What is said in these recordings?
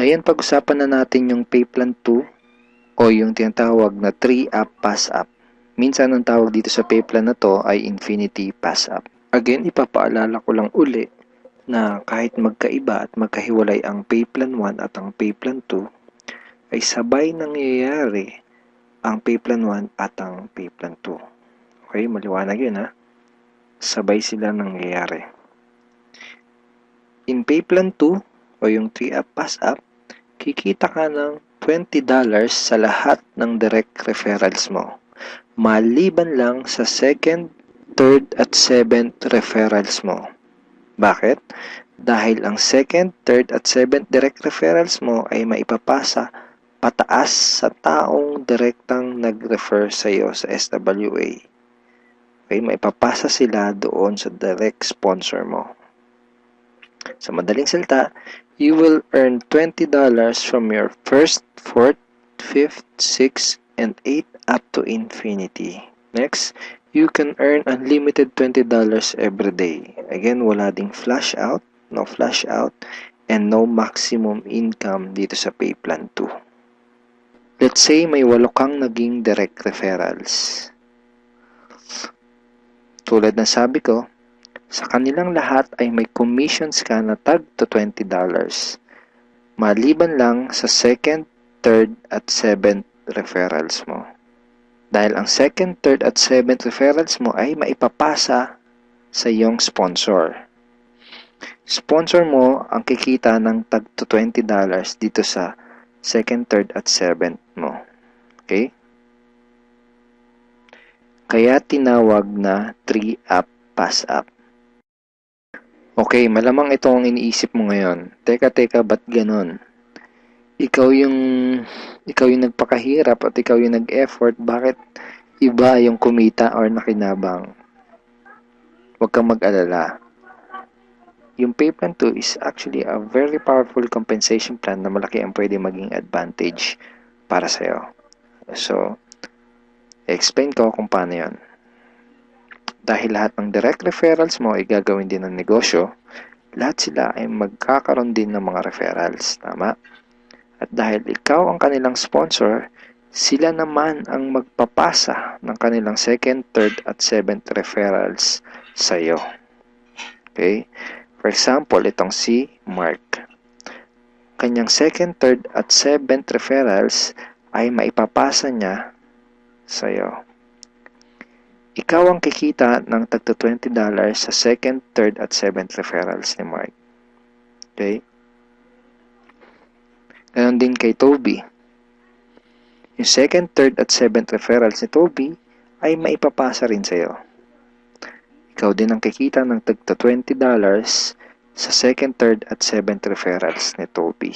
Ngayon, pag-usapan na natin yung pay plan 2 o yung tinatawag na 3-up pass-up. Minsan, ang tawag dito sa pay plan na to ay infinity pass-up. Again, ipapaalala ko lang uli na kahit magkaiba at magkahiwalay ang pay plan 1 at ang pay plan 2, ay sabay nangyayari ang pay plan 1 at ang pay plan 2. Okay, maliwanag yun ha. Sabay sila nangyayari. In pay plan 2 o yung 3-up pass-up, kikita ka ng $20 sa lahat ng direct referrals mo. Maliban lang sa second, third at seventh referrals mo. Bakit? Dahil ang second, third at seventh direct referrals mo ay maipapasa pataas sa taong direktang nag-refer sa iyo sa SWA. Okay, maipapasa sila doon sa direct sponsor mo. Sa madaling salita, you will earn $20 from your first, fourth, fifth, sixth, and 8th up to infinity. Next, you can earn unlimited $20 every day. Again, wala ding flash out, no flash out, and no maximum income dito sa pay plan 2. Let's say may 8 kang naging direct referrals. Tulad ng sabi ko, sa kanilang lahat ay may commissions ka na tag to $20. Maliban lang sa second, third at seventh referrals mo. Dahil ang second, third at seventh referrals mo ay maipapasa sa iyong sponsor. Sponsor mo ang kikita ng tag to $20 dito sa second, third at seventh mo. Okay? Kaya tinawag na 3-up pass-up. Okay, malamang ito ang iniisip mo ngayon. Teka, ba't ganon? Ikaw yung nagpakahirap at ikaw yung nag-effort, bakit iba yung kumita or nakinabang? Huwag kang mag-alala. Yung pay plan 2 is actually a very powerful compensation plan na malaki ang pwede maging advantage para sa'yo. So, explain ko kung paano yun. Dahil lahat ng direct referrals mo ay gagawin din ng negosyo, lahat sila ay magkakaroon din ng mga referrals. Tama? At dahil ikaw ang kanilang sponsor, sila naman ang magpapasa ng kanilang second, third at seventh referrals sa iyo. Okay? For example, itong si Mark. Kanyang second, third at seventh referrals ay maipapasa niya sa iyo. Ikaw ang kikita ng tagto $20 sa second, third at seventh referrals ni Mark. Okay? Ganon din kay Toby. Yung second, third at seventh referrals ni Toby ay maipapasa rin sa iyo. Ikaw din ang kikita ng tagto $20 sa second, third at seventh referrals ni Toby.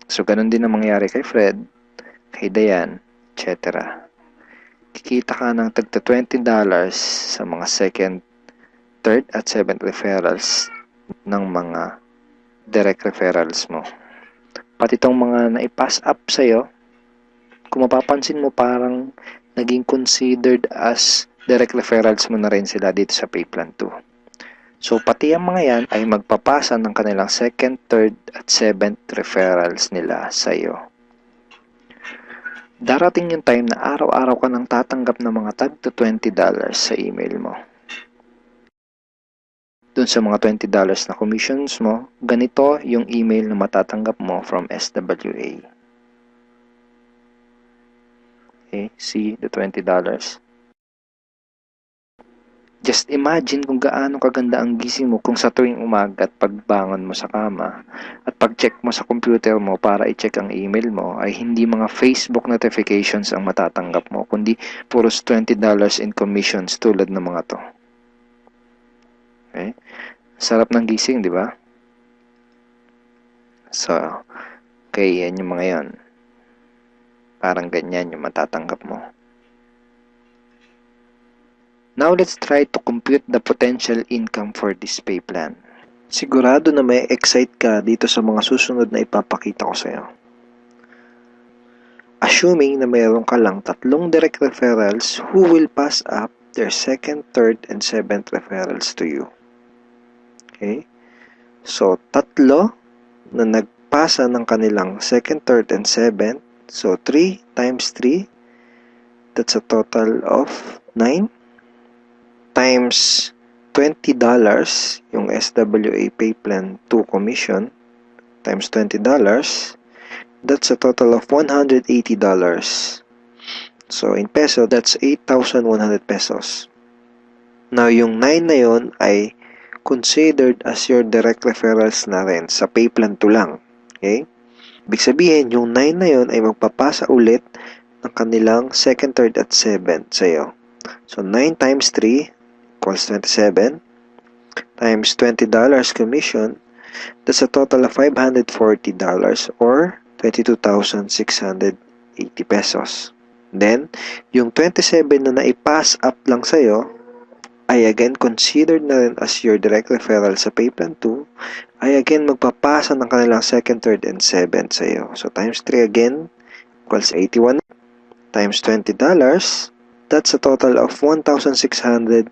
So, ganon din ang mangyayari kay Fred, kay Dayan, etc. Kikita ka ng tagto $20 sa mga second, third at seventh referrals ng mga direct referrals mo. Pati itong mga naipass up sa'yo, kung mapapansin mo parang naging considered as direct referrals mo na rin sila dito sa pay plan 2. So, pati ang mga yan ay magpapasa ng kanilang second, third at seventh referrals nila sa'yo. Darating yung time na araw-araw ka nang tatanggap ng mga tag to $20 sa email mo. Doon sa mga $20 na commissions mo, ganito yung email na matatanggap mo from SWA. Okay, see the $20. Just imagine kung gaano kaganda ang gising mo kung sa tuwing umaga at pagbangon mo sa kama at pag-check mo sa computer mo para i-check ang email mo ay hindi mga Facebook notifications ang matatanggap mo, kundi puros $20 in commissions tulad ng mga to. Okay? Sarap ng gising, di ba? So, okay, yan yung mga yan. Parang ganyan yung matatanggap mo. Now, let's try to compute the potential income for this pay plan. Sigurado na may excite ka dito sa mga susunod na ipapakita ko sa'yo. Assuming na mayroon ka lang 3 direct referrals who will pass up their second, third, and seventh referrals to you. Okay? So, 3 na magpapasa ng kanilang 2nd, 3rd, and 7th. So, 3 times 3, that's a total of 9 times $20 yung SWA Pay Plan 2 commission times $20, that's a total of $180. So, in peso, that's 8,100 pesos. Now, yung 9 na yun ay considered as your direct referrals na rin sa Pay Plan 2 lang. Okay? Ibig sabihin, yung 9 na yun ay magpapasa ulit ng kanilang 2nd, 3rd, at 7th sa'yo. So, 9 times 3 equals 27 times $20 commission, that's a total of $540 or 22,680 pesos. Then, yung 27 na naipass up lang sa'yo ay again considered na rin as your direct referral sa Pay Plan 2 ay again magpapasa ng kanilang 2nd, 3rd, and 7th sa'yo. So, times 3 again equals 81 times $20, that's a total of $1,620.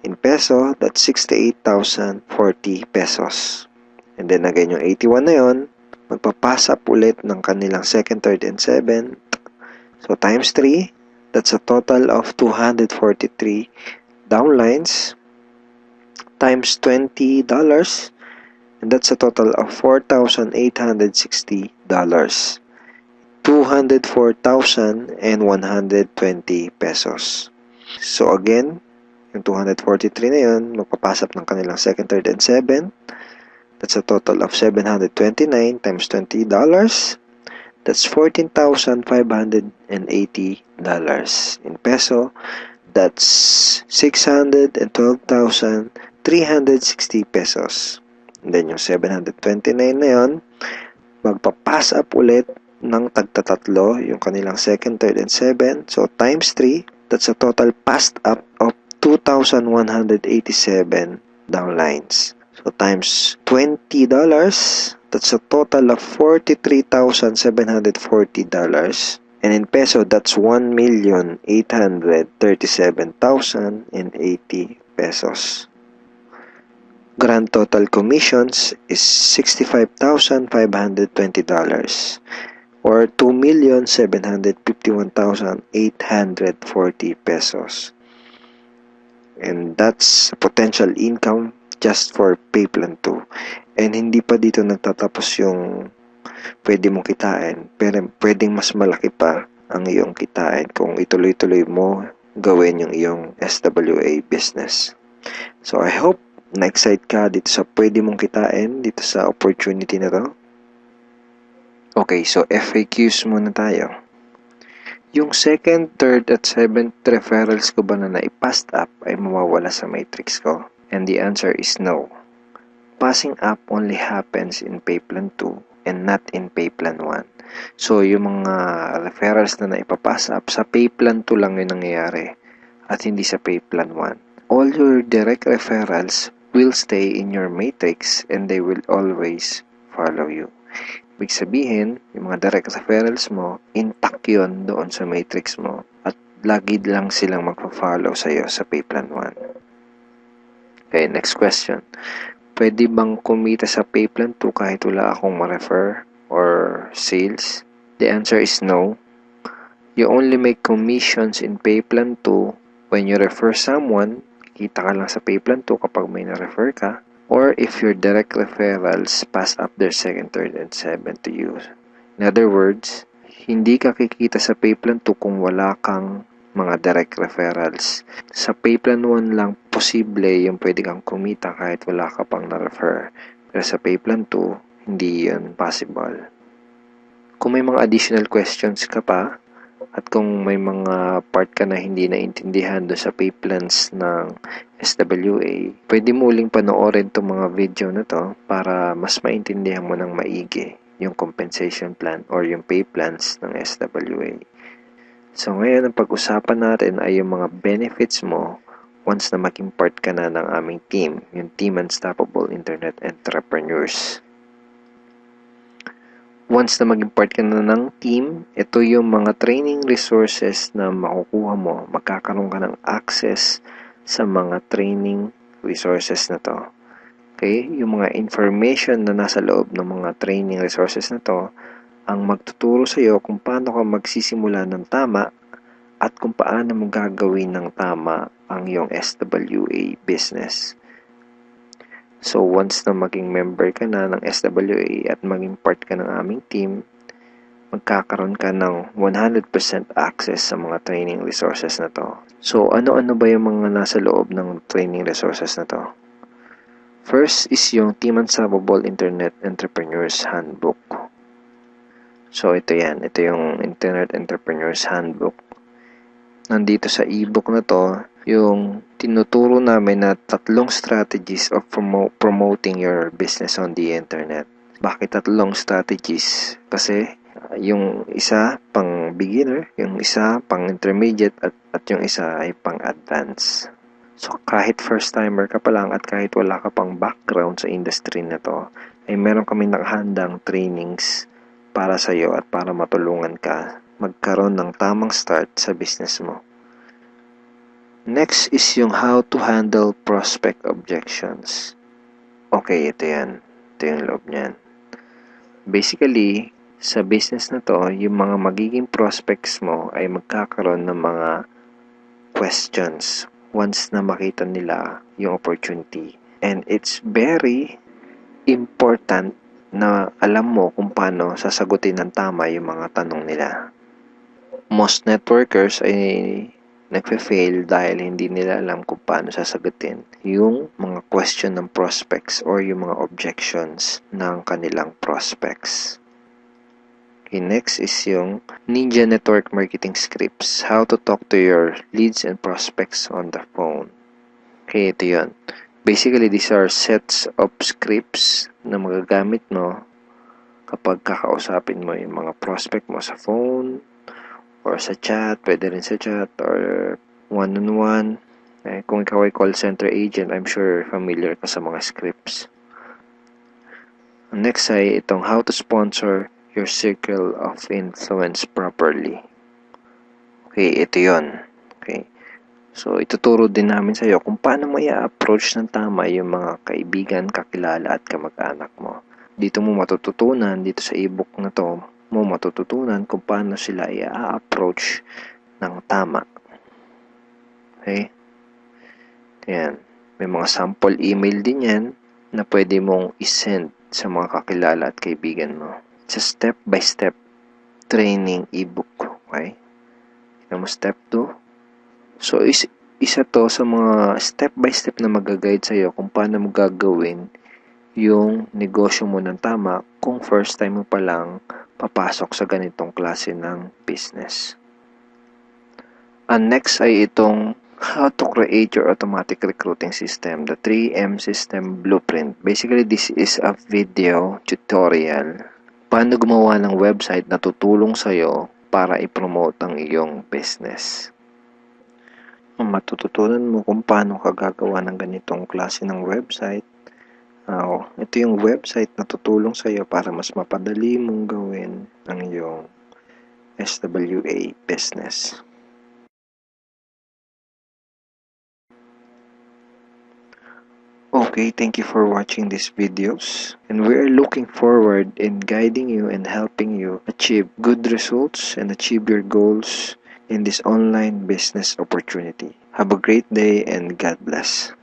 In peso, that's 68,040 pesos. And then again, yung 81 na yun, magpapasa up ulit ng kanilang 2nd, 3rd, and 7th. So, times 3, that's a total of 243 downlines times $20, and that's a total of $4,860. 204,120 pesos. So again, yung 243 na yun, magpapasap ng kanilang 2nd, 3rd, and 7th. That's a total of 729 times $20. That's $14,580. In peso, that's 612,360 pesos. And then yung 729 na yun, magpapass up ulit ng tagtatatlo, yung kanilang 2nd, 3rd, and 7th. So, times 3, that's a total passed up of 2,187 downlines. So, times $20, that's a total of $43,740. And in peso, that's 1,837,080 pesos. Grand total commissions is $65,520 or 2,751,840 pesos. And that's potential income just for Pay Plan 2. And hindi pa dito nagtatapos yung pwede mong kitain, pero pwedeng mas malaki pa ang iyong kitain kung ituloy-tuloy mo gawin yung iyong SWA business. So I hope na-excite ka dito sa pwede mong kitain dito sa opportunity na to. Okay, so FAQs muna tayo. Yung 2nd, 3rd, at 7th referrals ko ba na naipass up ay mawawala sa matrix ko? And the answer is no. Passing up only happens in Pay Plan 2 and not in Pay Plan 1. So, yung mga referrals na naipapass up, sa Pay Plan 2 lang yun nangyayari at hindi sa Pay Plan 1. All your direct referrals will stay in your matrix and they will always follow you. Ibig sabihin, yung mga direct referrals mo, intact yun doon sa matrix mo at lagi lang silang magpa-follow sa'yo sa Pay Plan 1. Okay, next question. Pwede bang kumita sa Pay Plan 2 kahit wala akong ma-refer or sales? The answer is no. You only make commissions in Pay Plan 2 when you refer someone. Kita ka lang sa Pay Plan 2 kapag may na-refer ka. Or if your direct referrals pass up their 2nd, 3rd, and 7th to you. In other words, hindi ka kikita sa Pay Plan 2 kung wala kang mga direct referrals. Sa Pay Plan 1 lang posible yung pwede kang kumita kahit wala ka pang na-refer. Pero sa Pay Plan 2, hindi yun possible. Kung may mga additional questions ka pa, at kung may mga part ka na hindi naintindihan doon sa pay plans ng SWA, pwede mo uling panoorin itong mga video na to para mas maintindihan mo ng maigi yung compensation plan or yung pay plans ng SWA. So ngayon, ang pag-usapan natin ay yung mga benefits mo once na maging part ka na ng aming team, yung Team Unstoppable Internet Entrepreneurs. Once na maging part ka na ng team, ito yung mga training resources na makukuha mo. Magkakaroon ka ng access sa mga training resources na to. Okay? Yung mga information na nasa loob ng mga training resources na to ang magtuturo sa iyo kung paano ka magsisimula ng tama at kung paano mo gagawin ng tama ang iyong SWA business. So, once na maging member ka na ng SWA at maging part ka ng aming team, magkakaroon ka ng 100% access sa mga training resources na to. So, ano-ano ba yung mga nasa loob ng training resources na to? First is yung Team Unstoppable Internet Entrepreneurs Handbook. So, ito yan. Ito yung Internet Entrepreneurs Handbook. Nandito sa ebook na to, yung tinuturo namin na 3 strategies of promoting your business on the internet. Bakit 3 strategies? Kasi yung isa pang beginner, yung isa pang intermediate at yung isa ay pang advanced. So kahit first timer ka pa lang at kahit wala ka pang background sa industry na to, ay meron kami nakahandang trainings para sa iyo at para matulungan ka magkaroon ng tamang start sa business mo. Next is yung how to handle prospect objections. Okay, ito yan. Ito yung loob niyan. Basically, sa business na to, yung mga magiging prospects mo ay magkakaroon ng mga questions once na makita nila yung opportunity. And it's very important na alam mo kung paano sasagutin ng tama yung mga tanong nila. Most networkers ay nagfe-fail dahil hindi nila alam kung paano sasagutin yung mga question ng prospects or yung mga objections ng kanilang prospects. Okay, next is yung Ninja Network Marketing Scripts. How to talk to your leads and prospects on the phone. Okay, ito yun. Basically, these are sets of scripts na magagamit mo kapag kakausapin mo yung mga prospect mo sa phone or sa chat, pwede rin sa chat or one-on-one. Kung ikaw ay call center agent, I'm sure familiar ka sa mga scripts. Next ay itong how to sponsor your circle of influence properly. Okay, ito yun. Okay. So, ituturo din namin sa iyo kung paano mo i-approach ng tama yung mga kaibigan, kakilala at kamag-anak mo. Dito mo matututunan, dito sa ebook na to, mo matututunan kung paano sila i-approach ng tama. Okay? Ayan. May mga sample email din yan na pwede mong isend sa mga kakilala at kaibigan mo. It's a step-by-step training ebook. Okay? Tignan mo step 2. So, isa to sa mga step-by-step na mag-guide sa'yo kung paano mo gagawin yung negosyo mo ng tama kung first time mo pa lang papasok sa ganitong klase ng business. And next ay itong how to create your automatic recruiting system, the 3M system blueprint. Basically, this is a video tutorial paano gumawa ng website na tutulong sa'yo para i-promote ang iyong business. Matututunan mo kung paano ka gagawa ng ganitong klase ng website. Ito yung website na tutulong sa iyo para mas mapadali mong gawin ang iyong SWA business. Okay, thank you for watching these videos, and we are looking forward in guiding you and helping you achieve good results and achieve your goals in this online business opportunity. Have a great day and God bless.